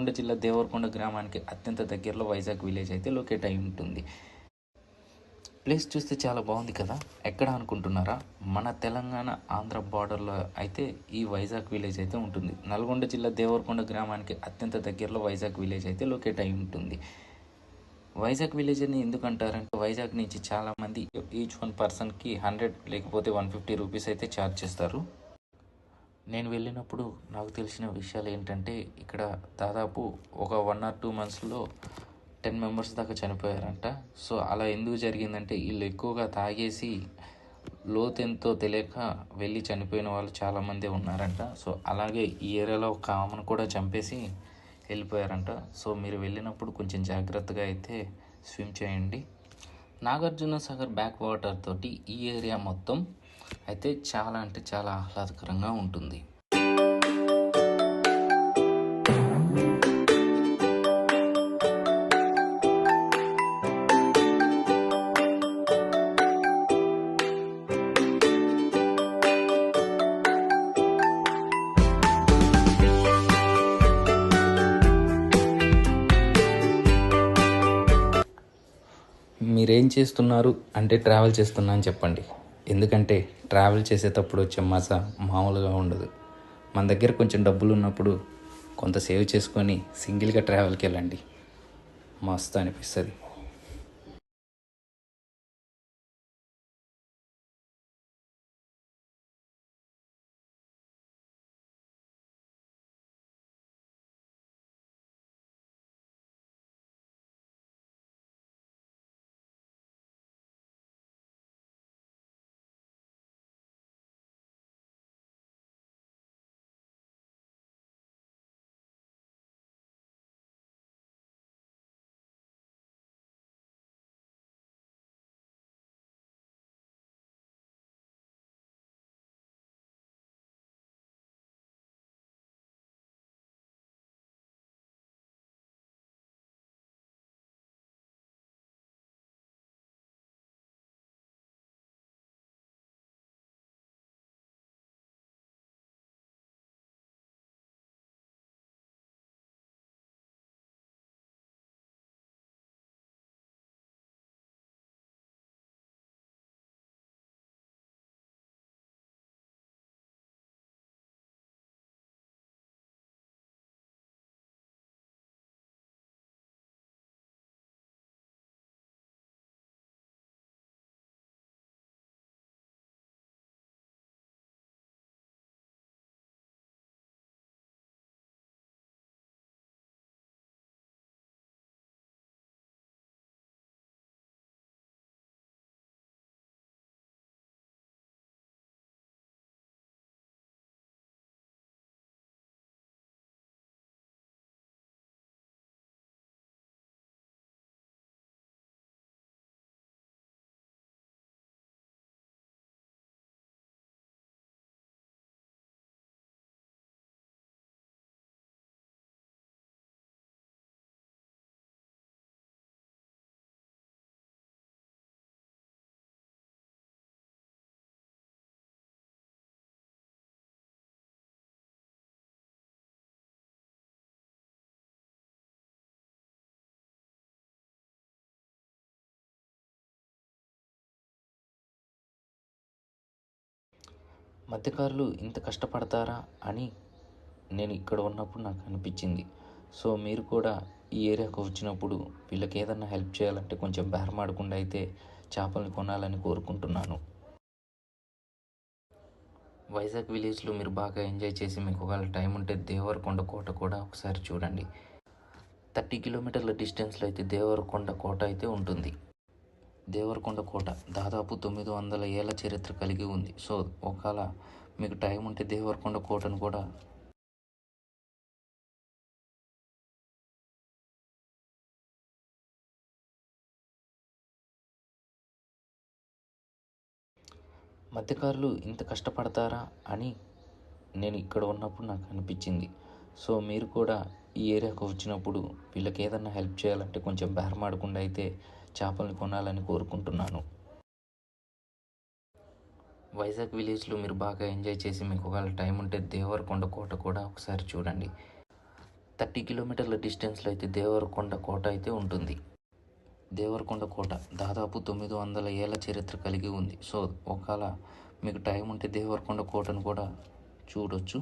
నల్గొండ జిల్లా దేవరకొండ గ్రామానికి అత్యంత దగ్గరలో వైజాగ్ విలేజ్ అయితే లొకేట్ అయి ఉంటుంది. ప్లేస్ చూస్తే చాలా బాగుంది కదా. ఎక్కడ అనుకుంటున్నారా? మన తెలంగాణ ఆంధ్ర బార్డర్లో అయితే ఈ వైజాగ్ విలేజ్ అయితే ఉంటుంది. నల్గొండ జిల్లా దేవరకొండ గ్రామానికి అత్యంత దగ్గరలో వైజాగ్ విలేజ్ అయితే లొకేట్ అయి ఉంటుంది. వైజాగ్ విలేజ్ అని ఎందుకు అంటారంటే వైజాగ్ నుంచి చాలామంది ఈచ్ వన్ పర్సన్కి 100 లేకపోతే 150 రూపీస్ అయితే ఛార్జ్ చేస్తారు. నేను వెళ్ళినప్పుడు నాకు తెలిసిన విషయాలు ఏంటంటే ఇక్కడ దాదాపు ఒక 1 or 2 మంత్స్లో 10 మెంబర్స్ దాకా చనిపోయారంట. సో అలా ఎందుకు జరిగిందంటే వీళ్ళు ఎక్కువగా తాగేసి లోతెంతో తెలియక వెళ్ళి చనిపోయిన వాళ్ళు చాలామంది ఉన్నారంట. సో అలాగే ఈ ఏరియాలో ఒక ఆమెను కూడా చంపేసి వెళ్ళిపోయారంట. సో మీరు వెళ్ళినప్పుడు కొంచెం జాగ్రత్తగా అయితే స్విమ్ చేయండి. నాగార్జున సాగర్ బ్యాక్ వాటర్ తోటి ఈ ఏరియా మొత్తం అయితే చాలా అంటే చాలా ఆహ్లాదకరంగా ఉంటుంది. మీరేం చేస్తున్నారు అంటే ట్రావెల్ చేస్తున్నా అని చెప్పండి. ఎందుకంటే ట్రావెల్ చేసేటప్పుడు వచ్చే మజా మామూలుగా ఉండదు. మన దగ్గర కొంచెం డబ్బులు ఉన్నప్పుడు కొంత సేవ్ చేసుకొని సింగిల్గా ట్రావెల్కి వెళ్ళండి, మస్తు అనిపిస్తుంది. మధ్యకారులు ఇంత కష్టపడతారా అని నేను ఇక్కడ ఉన్నప్పుడు నాకు అనిపించింది. సో మీరు కూడా ఈ ఏరియాకు వచ్చినప్పుడు వీళ్ళకి ఏదన్నా హెల్ప్ చేయాలంటే కొంచెం బేరమాడకుండా అయితే చేపల్ని కొనాలని కోరుకుంటున్నాను. వైజాగ్ విలేజ్లో మీరు బాగా ఎంజాయ్ చేసి మీకు ఒకవేళ టైం ఉంటే దేవరకొండ కోట కూడా ఒకసారి చూడండి. 30 కిలోమీటర్ల డిస్టెన్స్లో అయితే దేవరకొండ కోట అయితే ఉంటుంది. దేవరకొండ కోట దాదాపు 900 ఏళ్ల చరిత్ర కలిగి ఉంది. సో ఒకవేళ మీకు టైం ఉంటే దేవరకొండ కోటను కూడా మధ్యకారులు ఇంత కష్టపడతారా అని నేను ఇక్కడ ఉన్నప్పుడు నాకు అనిపించింది. సో మీరు కూడా ఈ ఏరియాకు వచ్చినప్పుడు వీళ్ళకి ఏదన్నా హెల్ప్ చేయాలంటే కొంచెం బేరమాడకుండా అయితే చేపల్ని కొనాలని కోరుకుంటున్నాను. వైజాగ్ విలేజ్లో మీరు బాగా ఎంజాయ్ చేసి మీకు ఒకవేళ టైం ఉంటే దేవరకొండ కోట కూడా ఒకసారి చూడండి. 30 కిలోమీటర్ల డిస్టెన్స్లో అయితే దేవరకొండ కోట అయితే ఉంటుంది. దేవరకొండ కోట దాదాపు 900 ఏళ్ల చరిత్ర కలిగి ఉంది. సో ఒకవేళ మీకు టైం ఉంటే దేవరకొండ కోటను కూడా చూడొచ్చు.